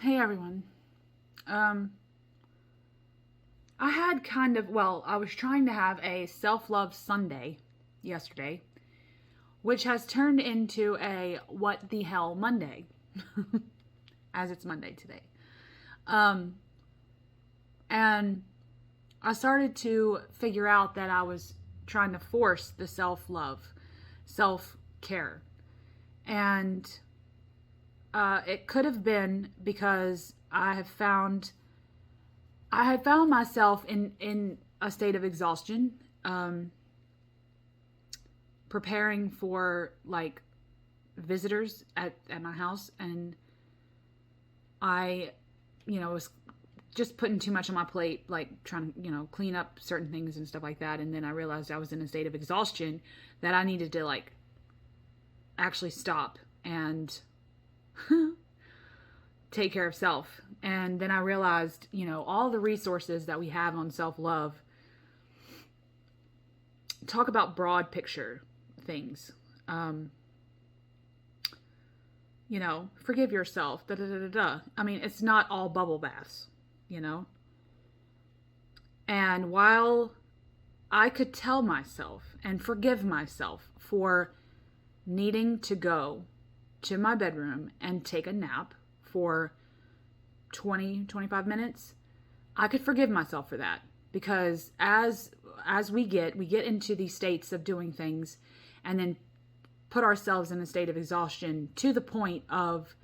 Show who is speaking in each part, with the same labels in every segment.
Speaker 1: Hey everyone. I had I was trying to have a self-love Sunday yesterday, which has turned into a what the hell Monday, as it's Monday today. Um, and I started to figure out that I was trying to force the self-love, self-care. And it could have been because I had found myself in a state of exhaustion, preparing for like visitors at my house, and I, was just putting too much on my plate, like trying to, clean up certain things and stuff like that. And then I realized I was in a state of exhaustion that I needed to like actually stop and take care of self. And then I realized, all the resources that we have on self-love talk about broad picture things. Forgive yourself, da da da da da. I mean, it's not all bubble baths, And while I could tell myself and forgive myself for needing to go to my bedroom and take a nap for 20-25 minutes, I could forgive myself for that, because as we get into these states of doing things and then put ourselves in a state of exhaustion to the point of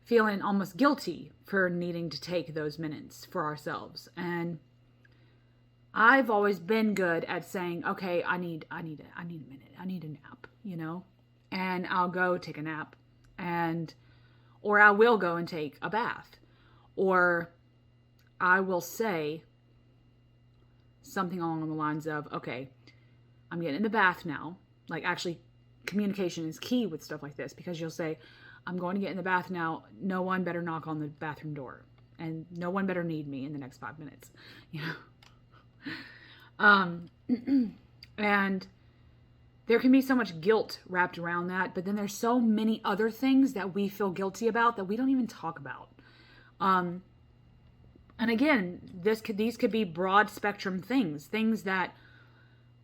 Speaker 1: feeling almost guilty for needing to take those minutes for ourselves. And I've always been good at saying, okay, I need a minute. I need a nap, and I'll go take a nap, or I will go and take a bath, or I will say something along the lines of, okay, I'm getting in the bath now. Like, actually, communication is key with stuff like this, because you'll say, I'm going to get in the bath now. No one better knock on the bathroom door, and no one better need me in the next 5 minutes. And there can be so much guilt wrapped around that, but then there's so many other things that we feel guilty about that we don't even talk about. And again, these could be broad spectrum things that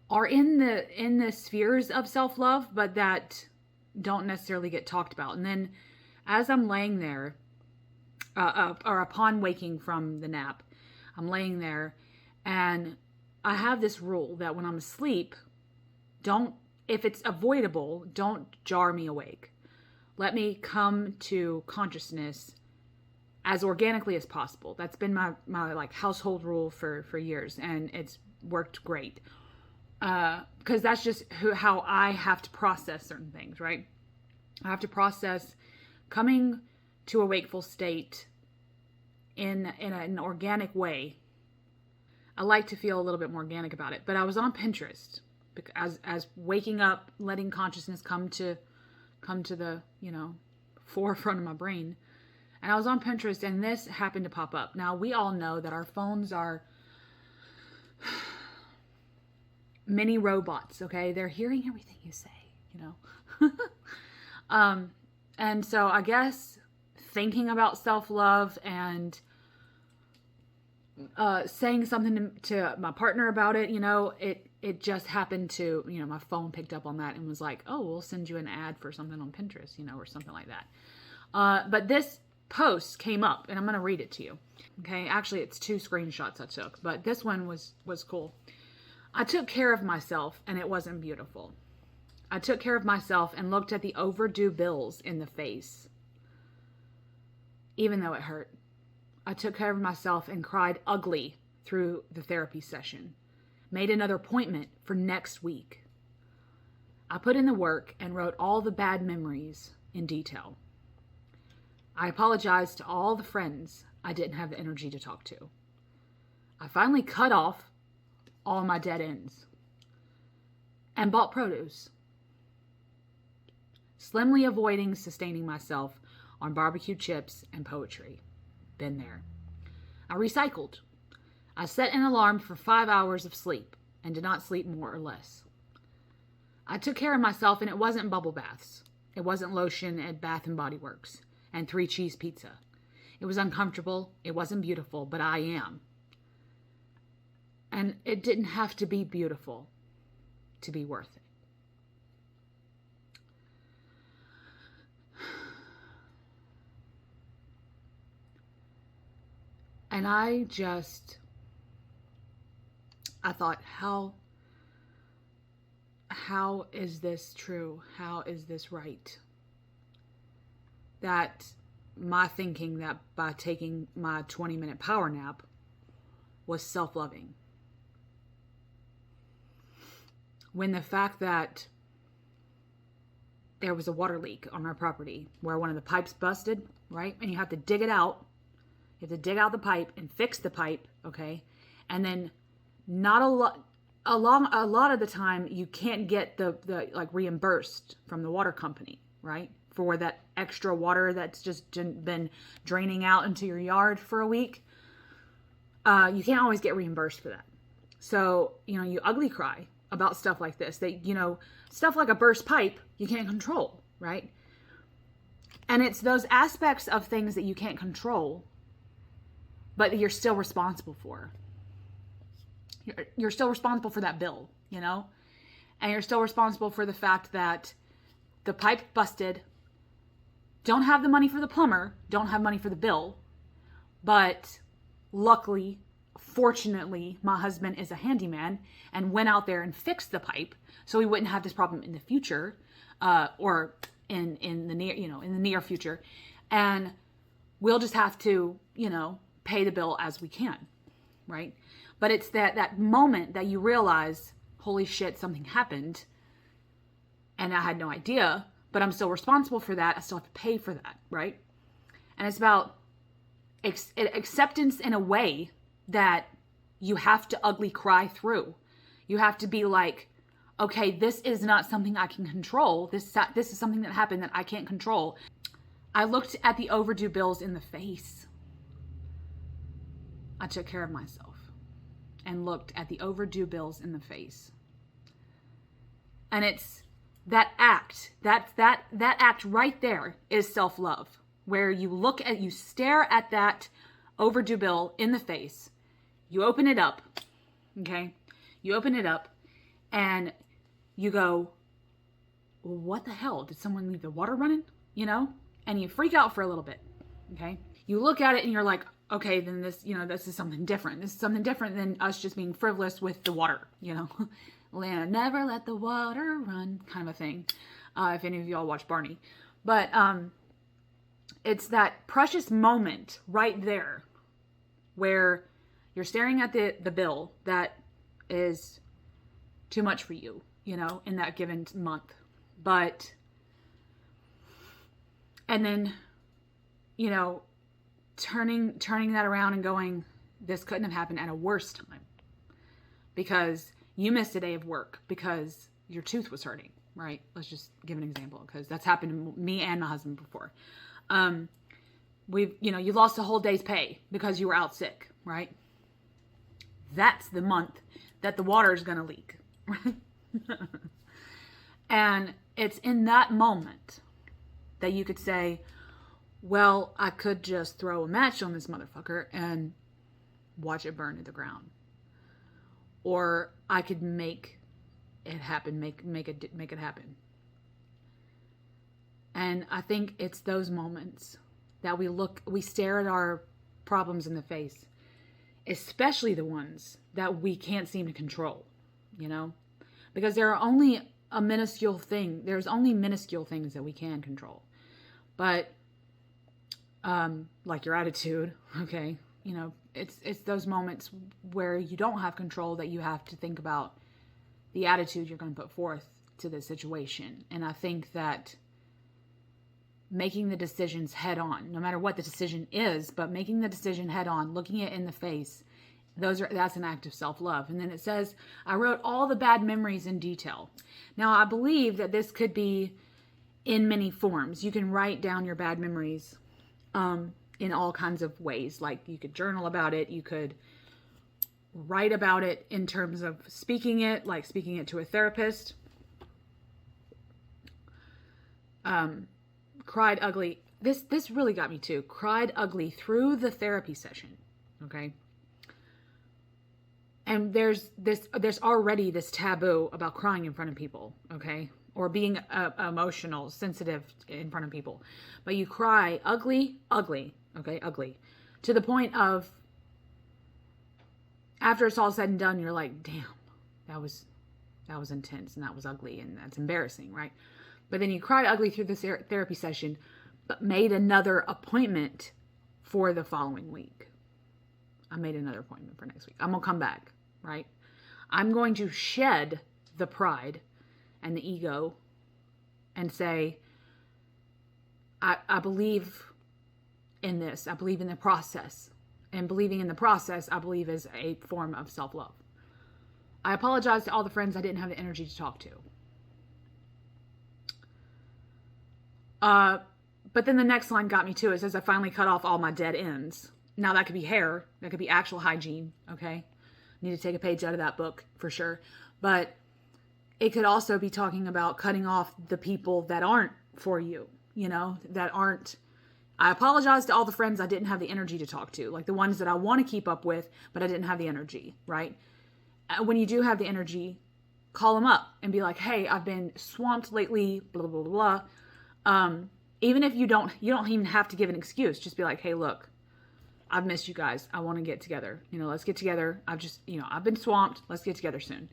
Speaker 1: are in the spheres of self-love, but that don't necessarily get talked about. And then as I'm laying there, or upon waking from the nap, I'm laying there, and I have this rule that when I'm asleep, if it's avoidable, don't jar me awake. Let me come to consciousness as organically as possible. That's been my like household rule for years, and it's worked great. Because that's just how I have to process certain things, right? I have to process coming to a wakeful state in an organic way. I like to feel a little bit more organic about it. But I was on Pinterest as waking up, letting consciousness come to the forefront of my brain. And I was on Pinterest, and this happened to pop up. Now, we all know that our phones are mini robots, okay? They're hearing everything you say, And so I guess thinking about self-love and saying something to my partner about it, it just happened to, my phone picked up on that and was like, oh, we'll send you an ad for something on Pinterest, or something like that. But this post came up, and I'm going to read it to you. Okay, actually, it's 2 screenshots I took, but this one was cool. I took care of myself, and it wasn't beautiful. I took care of myself and looked at the overdue bills in the face, even though it hurt. I took care of myself and cried ugly through the therapy session. Made another appointment for next week. I put in the work and wrote all the bad memories in detail. I apologized to all the friends I didn't have the energy to talk to. I finally cut off all my dead ends and bought produce, slimly avoiding sustaining myself on barbecue chips and poetry. Been there. I recycled. I set an alarm for 5 hours of sleep and did not sleep more or less. I took care of myself, and it wasn't bubble baths. It wasn't lotion at Bath and Body Works and 3 cheese pizza. It was uncomfortable. It wasn't beautiful, but I am. And it didn't have to be beautiful to be worth it. And I thought, how is this true? How is this right? That my thinking that by taking my 20-minute power nap was self-loving. When the fact that there was a water leak on our property where one of the pipes busted, right? And you have to dig it out. You have to dig out the pipe and fix the pipe, okay? And then a lot of the time you can't get the like reimbursed from the water company, right? For that extra water that's just been draining out into your yard for a week. You can't always get reimbursed for that. So, you ugly cry about stuff like this. That, stuff like a burst pipe, you can't control, right? And it's those aspects of things that you can't control, but you're still responsible for. You're still responsible for that bill, and you're still responsible for the fact that the pipe busted, don't have the money for the plumber, don't have money for the bill, but luckily, fortunately, my husband is a handyman and went out there and fixed the pipe so we wouldn't have this problem in the future, or in the near future. And we'll just have to, pay the bill as we can, right? But it's that moment that you realize, holy shit, something happened and I had no idea, but I'm still responsible for that. I still have to pay for that, right? And it's about acceptance in a way that you have to ugly cry through. You have to be like, okay, this is not something I can control. This is something that happened that I can't control. I looked at the overdue bills in the face. I took care of myself and looked at the overdue bills in the face. And it's that act, that act right there is self-love, where you stare at that overdue bill in the face. You open it up, okay? You open it up and you go, well, what the hell? Did someone leave the water running? And you freak out for a little bit, okay? You look at it and you're like, okay, then this is something different. This is something different than us just being frivolous with the water, never let the water run kind of a thing. If any of y'all watch Barney. But it's that precious moment right there where you're staring at the bill that is too much for you, in that given month. And then, turning that around and going, this couldn't have happened at a worse time because you missed a day of work because your tooth was hurting, right? Let's just give an example because that's happened to me and my husband before. You lost a whole day's pay because you were out sick, right? That's the month that the water is going to leak, right? And it's in that moment that you could say, well, I could just throw a match on this motherfucker and watch it burn to the ground. Or I could make it happen, make it happen. And I think it's those moments that we stare at our problems in the face, especially the ones that we can't seem to control, because there are only there's only minuscule things that we can control. But like your attitude, okay, it's those moments where you don't have control that you have to think about the attitude you're going to put forth to the situation. And I think that making the decisions head on, no matter what the decision is, but making the decision head on, looking it in the face, that's an act of self-love. And then it says, I wrote all the bad memories in detail. Now, I believe that this could be in many forms. You can write down your bad memories in all kinds of ways. Like you could journal about it. You could write about it in terms of speaking it, like speaking it to a therapist. Cried ugly. this really got me too. Cried ugly through the therapy session. Okay. And there's already this taboo about crying in front of people. Okay. Or being emotional, sensitive in front of people. But you cry ugly, okay, ugly. To the point of, after it's all said and done, you're like, damn, that was intense and that was ugly and that's embarrassing, right? But then you cried ugly through this therapy session, but made another appointment for the following week. I made another appointment for next week. I'm going to come back, right? I'm going to shed the pride and the ego and say, I believe in this. I believe in the process. And believing in the process, I believe, is a form of self-love. I apologize to all the friends I didn't have the energy to talk to. But then the next line got me too. It says, I finally cut off all my dead ends. Now that could be hair. That could be actual hygiene. Okay. Need to take a page out of that book for sure. But it could also be talking about cutting off the people that aren't for you, that aren't. I apologize to all the friends I didn't have the energy to talk to, like the ones that I want to keep up with, but I didn't have the energy, right? When you do have the energy, call them up and be like, hey, I've been swamped lately, blah, blah, blah, blah. Even if you don't even have to give an excuse. Just be like, hey, look, I've missed you guys. I want to get together. Let's get together. I've been swamped. Let's get together soon.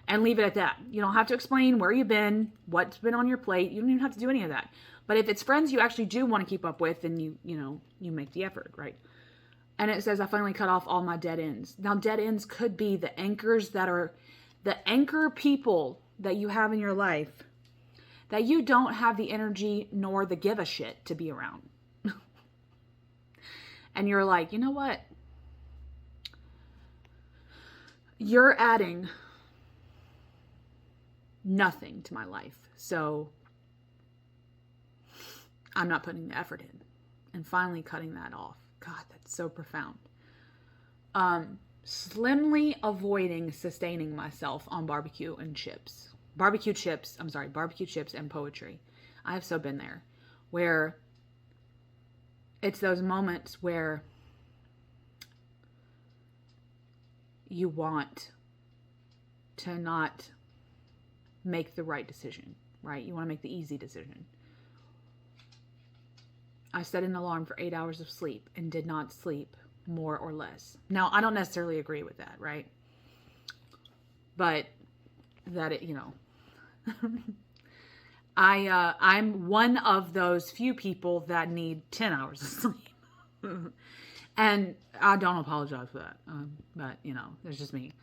Speaker 1: And leave it at that. You don't have to explain where you've been, what's been on your plate. You don't even have to do any of that. But if it's friends you actually do want to keep up with, then you make the effort, right? And it says, I finally cut off all my dead ends. Now, dead ends could be the anchors that are the anchor people that you have in your life that you don't have the energy nor the give a shit to be around. And you're like, you know what? You're adding nothing to my life. So I'm not putting the effort in. And finally cutting that off. God, that's so profound. Slimly avoiding sustaining myself on barbecue chips and poetry. I have so been there, where it's those moments where you want to not make the right decision, right? You want to make the easy decision. I set an alarm for 8 hours of sleep and did not sleep more or less. Now, I don't necessarily agree with that, right? But that I'm one of those few people that need 10 hours of sleep. And I don't apologize for that. But it's just me.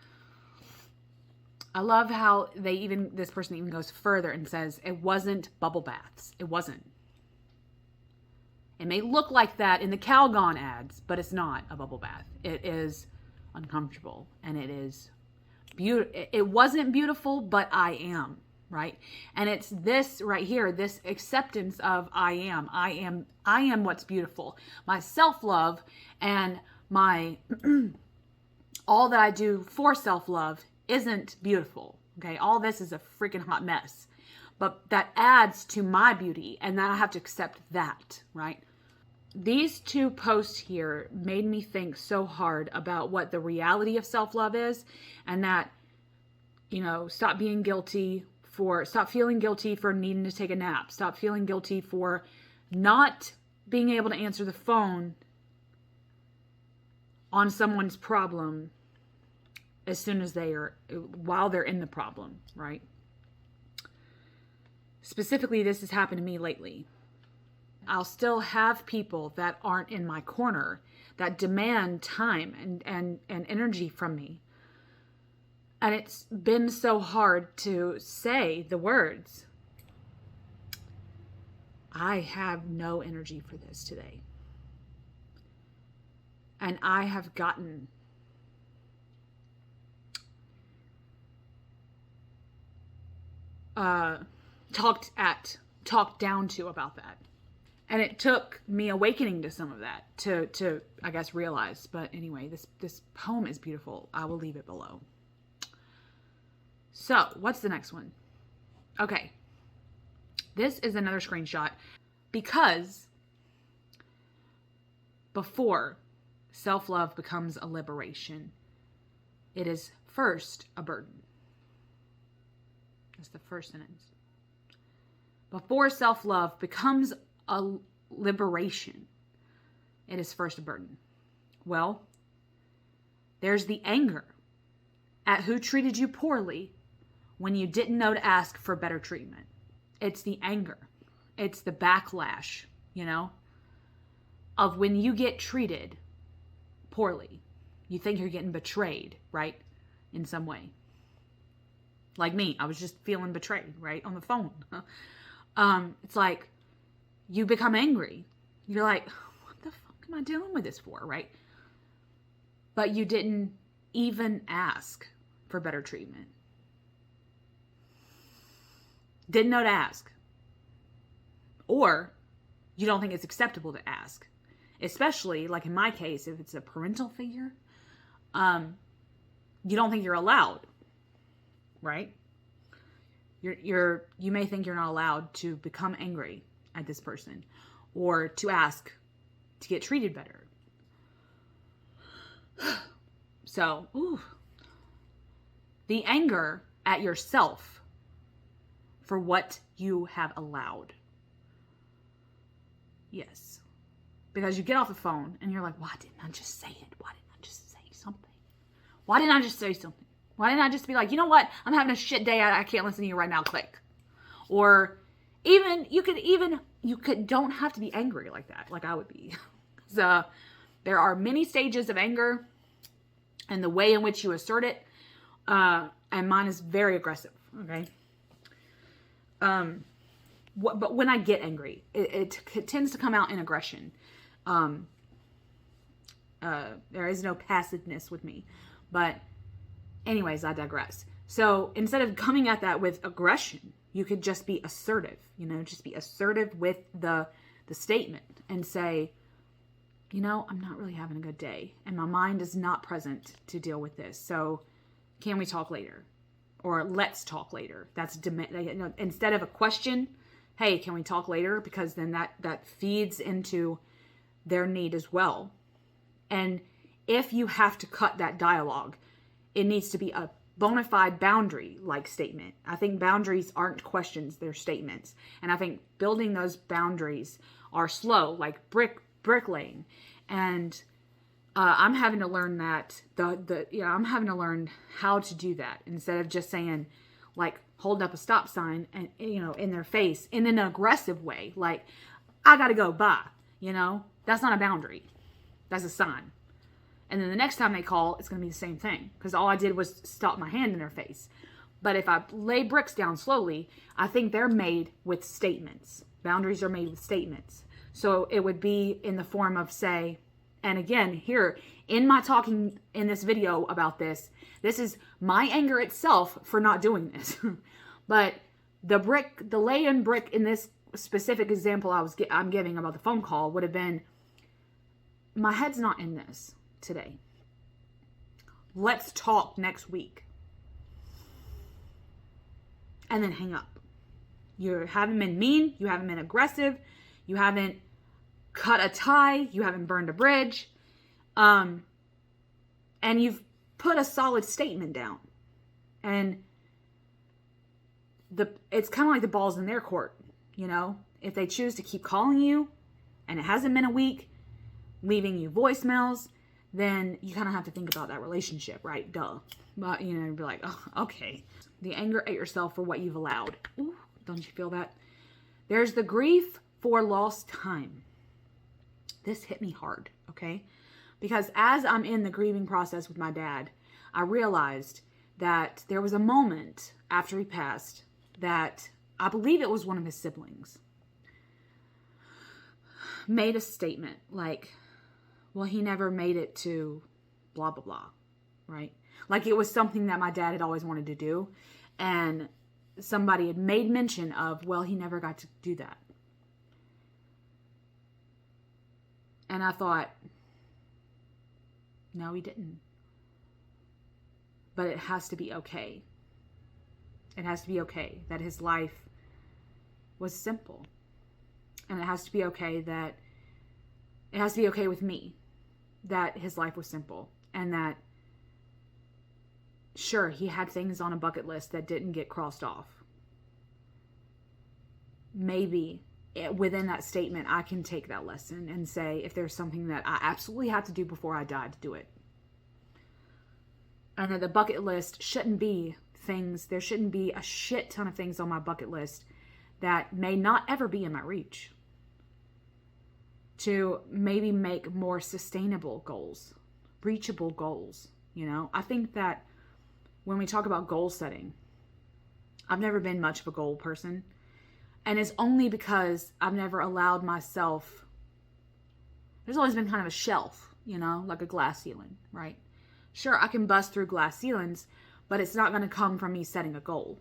Speaker 1: I love how this person even goes further and says, it wasn't bubble baths. It wasn't. It may look like that in the Calgon ads, but it's not a bubble bath. It is uncomfortable, and it is beautiful. It wasn't beautiful, but I am, right? And it's this right here, this acceptance of I am what's beautiful. My self-love and my all that I do for self-love isn't beautiful. Okay, all this is a freaking hot mess. But that adds to my beauty, and then I have to accept that, right? These two posts here made me think so hard about what the reality of self-love is, and that, stop feeling guilty for needing to take a nap. Stop feeling guilty for not being able to answer the phone on someone's problem while they're in the problem, right? Specifically, this has happened to me lately. I'll still have people that aren't in my corner that demand time and energy from me. And it's been so hard to say the words, I have no energy for this today. And I have gotten talked down to about that. And it took me awakening to some of that to I guess realize. But anyway, this poem is beautiful. I will leave it below. So what's the next one? Okay. This is another screenshot because before self-love becomes a liberation, it is first a burden. That's the first sentence. Before self-love becomes a liberation, it is first a burden. Well, there's the anger at who treated you poorly when you didn't know to ask for better treatment. It's the anger. It's the backlash, of when you get treated poorly. You think you're getting betrayed, right? In some way. Like me, I was just feeling betrayed, right? On the phone. It's like you become angry. You're like, what the fuck am I dealing with this for, right? But you didn't even ask for better treatment. Didn't know to ask. Or you don't think it's acceptable to ask. Especially, like in my case, if it's a parental figure, you don't think you're allowed, right? You may think you're not allowed to become angry at this person or to ask to get treated better. So, the anger at yourself for what you have allowed. Yes. Because you get off the phone and you're like, why didn't I just say it? Why didn't I just say something? Why didn't I just say something? Why didn't I just be like, you know what? I'm having a shit day. I can't listen to you right now. Click. Or don't have to be angry like that. Like I would be. So there are many stages of anger and the way in which you assert it. And mine is very aggressive. Okay. But when I get angry, it tends to come out in aggression. There is no passiveness with me. But anyways, I digress. So instead of coming at that with aggression, you could just be assertive, just be assertive with the statement and say, I'm not really having a good day and my mind is not present to deal with this. So can we talk later? Or let's talk later. That's instead of a question, hey, can we talk later? Because then that feeds into their need as well. And if you have to cut that dialogue, it needs to be a bona fide boundary like statement. I think boundaries aren't questions, they're statements. And I think building those boundaries are slow, like bricklaying. And I'm having to learn that I'm having to learn how to do that instead of just saying like holding up a stop sign and in their face in an aggressive way, like I gotta go, bye. That's not a boundary. That's a sign. And then the next time they call, it's going to be the same thing. Because all I did was stop my hand in their face. But if I lay bricks down slowly, I think they're made with statements. Boundaries are made with statements. So it would be in the form of say, and again, here, in my talking in this video about this is my anger itself for not doing this. But the lay-in brick in this specific example I'm giving about the phone call would have been, my head's not in this today. Let's talk next week. And then hang up. You haven't been mean. You haven't been aggressive. You haven't cut a tie. You haven't burned a bridge. And you've put a solid statement down. And it's kind of like the ball's in their court. If they choose to keep calling you and it hasn't been a week, leaving you voicemails, then you kind of have to think about that relationship, right? Duh. But, you'd be like, oh, okay. The anger at yourself for what you've allowed. Ooh, don't you feel that? There's the grief for lost time. This hit me hard, okay? Because as I'm in the grieving process with my dad, I realized that there was a moment after he passed that I believe it was one of his siblings made a statement like, well, he never made it to blah, blah, blah, right? Like it was something that my dad had always wanted to do. And somebody had made mention of, well, he never got to do that. And I thought, no, he didn't. But it has to be okay. It has to be okay that his life was simple. And it has to be okay that It has to be okay with me that his life was simple, and that, sure, he had things on a bucket list that didn't get crossed off. Maybe within that statement, I can take that lesson and say, if there's something that I absolutely have to do before I die, to do it. And that the bucket list shouldn't be things, there shouldn't be a shit ton of things on my bucket list that may not ever be in my reach. To maybe make more sustainable goals, reachable goals. You know, I think that when we talk about goal setting, I've never been much of a goal person. And it's only because I've never allowed myself, there's always been kind of a shelf, you know, like a glass ceiling, right? Sure, I can bust through glass ceilings, but it's not going to come from me setting a goal,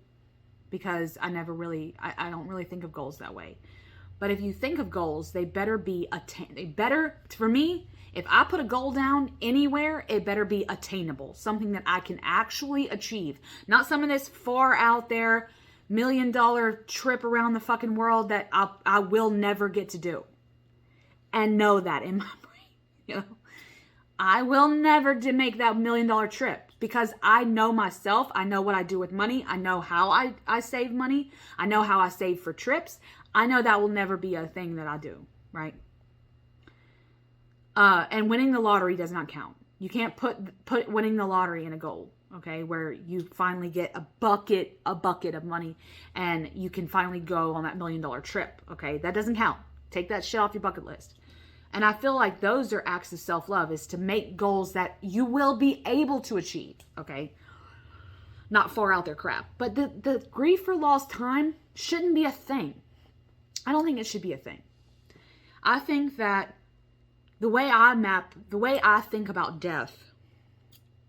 Speaker 1: because I don't really think of goals that way. But if you think of goals, they better be for me, if I put a goal down anywhere, it better be attainable. Something that I can actually achieve. Not some of this far out there, $1 million trip around the fucking world that I will never get to do. And know that in my brain. You know? I will never make that $1 million trip, because I know myself. I know what I do with money. I know how I save money. I know how I save for trips. I know that will never be a thing that I do, right? And winning the lottery does not count. You can't put winning the lottery in a goal, okay? Where you finally get a bucket of money and you can finally go on that $1 million trip, okay? That doesn't count. Take that shit off your bucket list. And I feel like those are acts of self-love, is to make goals that you will be able to achieve, okay? Not far out there crap. But the grief for lost time shouldn't be a thing. I don't think it should be a thing. I think that the way I think about death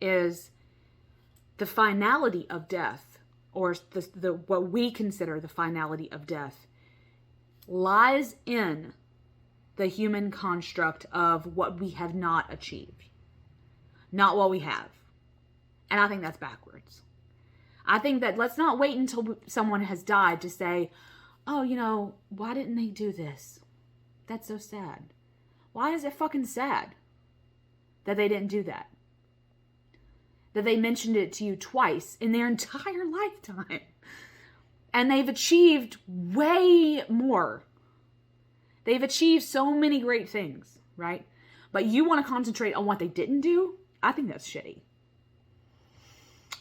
Speaker 1: is the finality of death, or what we consider the finality of death, lies in the human construct of what we have not achieved, not what we have. And I think that's backwards. I think that let's not wait until someone has died to say, oh, you know, why didn't they do this? That's so sad. Why is it fucking sad that they didn't do that? That they mentioned it to you twice in their entire lifetime. And they've achieved way more. They've achieved so many great things, right? But you want to concentrate on what they didn't do? I think that's shitty.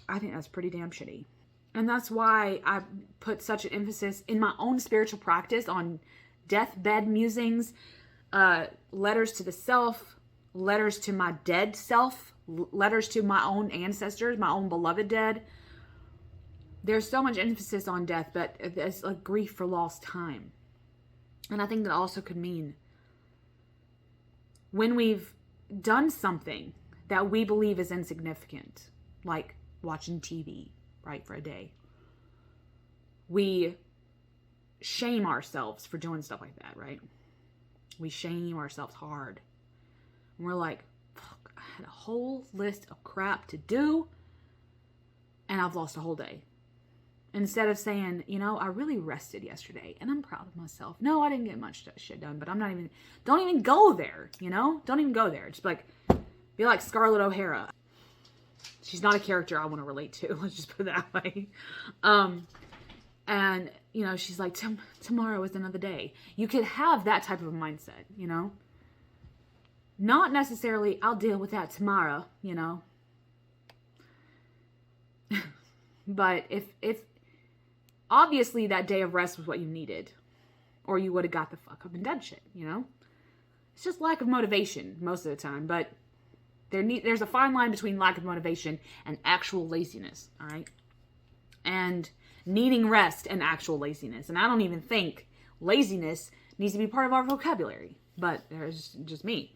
Speaker 1: I think that's pretty damn shitty. And that's why I put such an emphasis in my own spiritual practice on deathbed musings, letters to the self, letters to my dead self, letters to my own ancestors, my own beloved dead. There's so much emphasis on death, but it's like grief for lost time. And I think that also could mean when we've done something that we believe is insignificant, like watching TV, right, for a day, we shame ourselves for doing stuff like that, right? We shame ourselves hard. And we're like, fuck, I had a whole list of crap to do, and I've lost a whole day. Instead of saying, you know, I really rested yesterday and I'm proud of myself. No, I didn't get much shit done, but don't even go there, you know? Don't even go there. Just be like Scarlett O'Hara. She's not a character I want to relate to. Let's just put it that way. And, you know, she's like, tomorrow is another day. You could have that type of a mindset, you know? Not necessarily, I'll deal with that tomorrow, you know? But if obviously that day of rest was what you needed, or you would have got the fuck up and done shit, you know? It's just lack of motivation most of the time, but there's a fine line between lack of motivation and actual laziness, all right? And needing rest and actual laziness. And I don't even think laziness needs to be part of our vocabulary, but there's just me.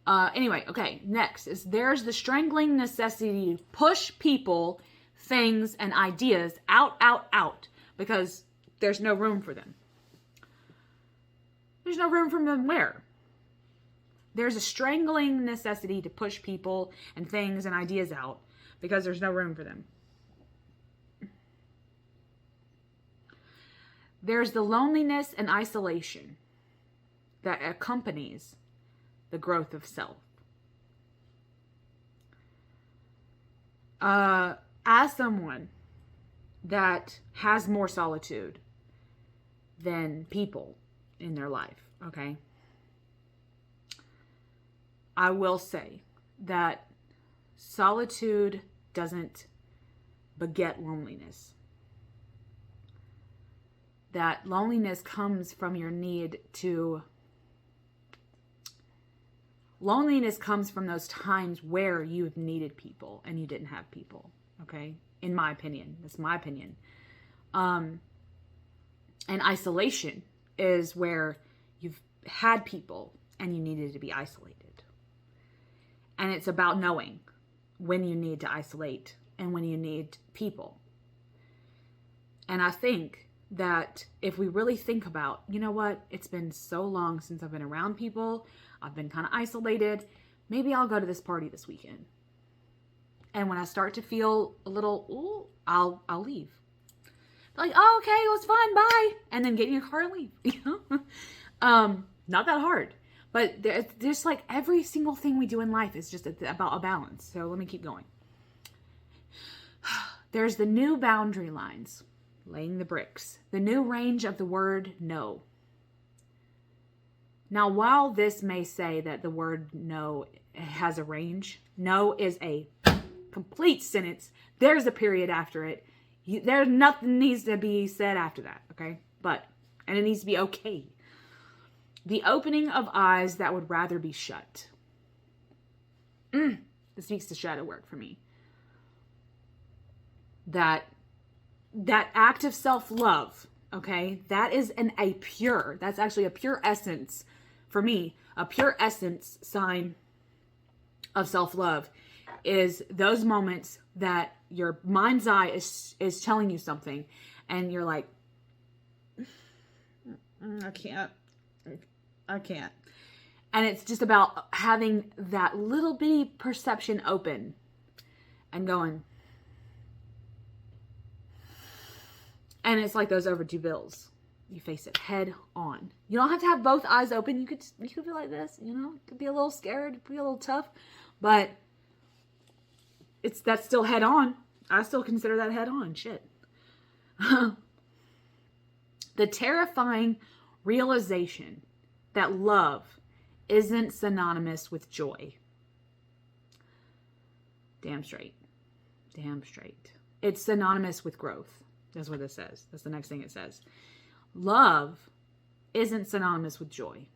Speaker 1: Anyway, okay, next is there's the strangling necessity to push people, things, and ideas out, because there's no room for them. There's no room for them where? There's a strangling necessity to push people and things and ideas out because there's no room for them. There's the loneliness and isolation that accompanies the growth of self. As someone that has more solitude than people in their life, okay, I will say that solitude doesn't beget loneliness. That loneliness comes from your need to... Loneliness comes from those times where you've needed people and you didn't have people, okay? In my opinion. That's my opinion. And isolation is where you've had people and you needed to be isolated. And it's about knowing when you need to isolate and when you need people. And I think that if we really think about, you know what, it's been so long since I've been around people, I've been kind of isolated, maybe I'll go to this party this weekend. And when I start to feel a little, ooh, I'll leave. Like, oh, okay, it was fun, bye. And then get in your car and leave, you know? Not that hard. But there's like every single thing we do in life is just about a balance. So let me keep going. There's the new boundary lines, laying the bricks, the new range of the word no. Now, while this may say that the word no has a range, no is a complete sentence. There's a period after it. There's nothing needs to be said after that, okay? And it needs to be okay. The opening of eyes that would rather be shut. This speaks to shadow work for me. That act of self-love, okay? That's actually a pure essence for me. A pure essence sign of self-love is those moments that your mind's eye is telling you something and you're like, I can't. And it's just about having that little bitty perception open and going. And it's like those overdue bills. You face it head on. You don't have to have both eyes open. You could be like this, you know, could be a little scared, be a little tough, but that's still head on. I still consider that head on. Shit. The terrifying realization that love isn't synonymous with joy. Damn straight. It's synonymous with growth. That's what this says. That's the next thing it says. Love isn't synonymous with joy.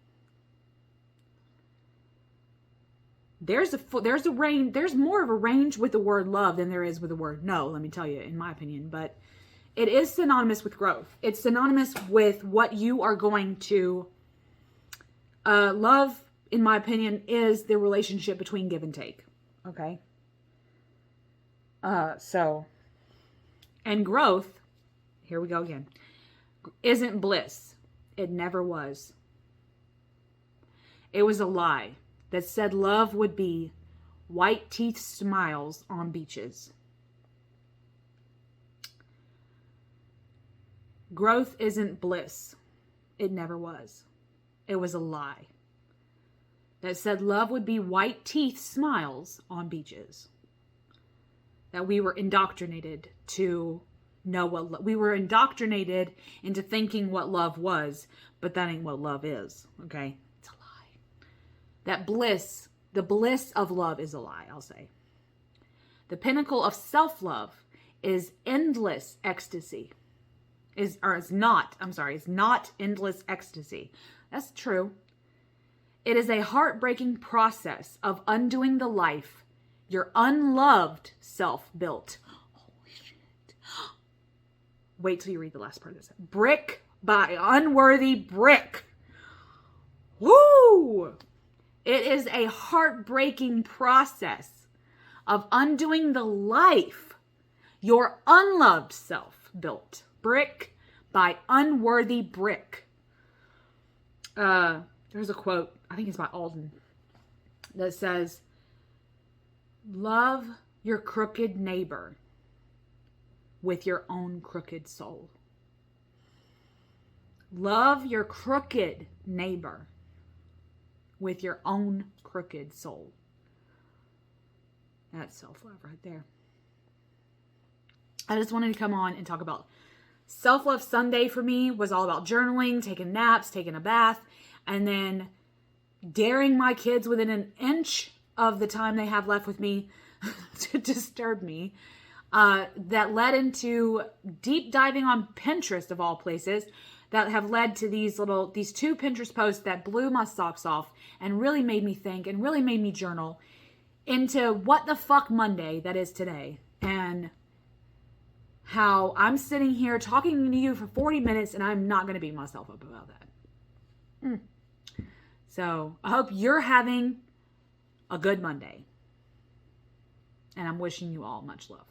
Speaker 1: There's a range. There's more of a range with the word love than there is with the word no, let me tell you, in my opinion. But it is synonymous with growth. It's synonymous with what you are going to... love, in my opinion, is the relationship between give and take. Okay? And growth, here we go again, isn't bliss. It never was. It was a lie that said love would be white teeth smiles on beaches. Growth isn't bliss. It never was. It was a lie that said love would be white teeth smiles on beaches. That we were indoctrinated to know we were indoctrinated into thinking what love was, but that ain't what love is, okay? It's a lie. That bliss, the bliss of love is a lie, I'll say. The pinnacle of self-love is endless ecstasy. It's not endless ecstasy. That's true. It is a heartbreaking process of undoing the life your unloved self built. Holy shit. Wait till you read the last part of this. Brick by unworthy brick. Woo! It is a heartbreaking process of undoing the life your unloved self built. Brick by unworthy brick. There's a quote, I think it's by Alden, that says, love your crooked neighbor with your own crooked soul. Love your crooked neighbor with your own crooked soul. That's self-love right there. I just wanted to come on and talk about Self-Love Sunday. For me was all about journaling, taking naps, taking a bath, and then daring my kids within an inch of the time they have left with me to disturb me. That led into deep diving on Pinterest, of all places, that have led to these two Pinterest posts that blew my socks off and really made me think and really made me journal into what the fuck Monday that is today, and how I'm sitting here talking to you for 40 minutes and I'm not going to beat myself up about that. So I hope you're having a good Monday, and I'm wishing you all much love.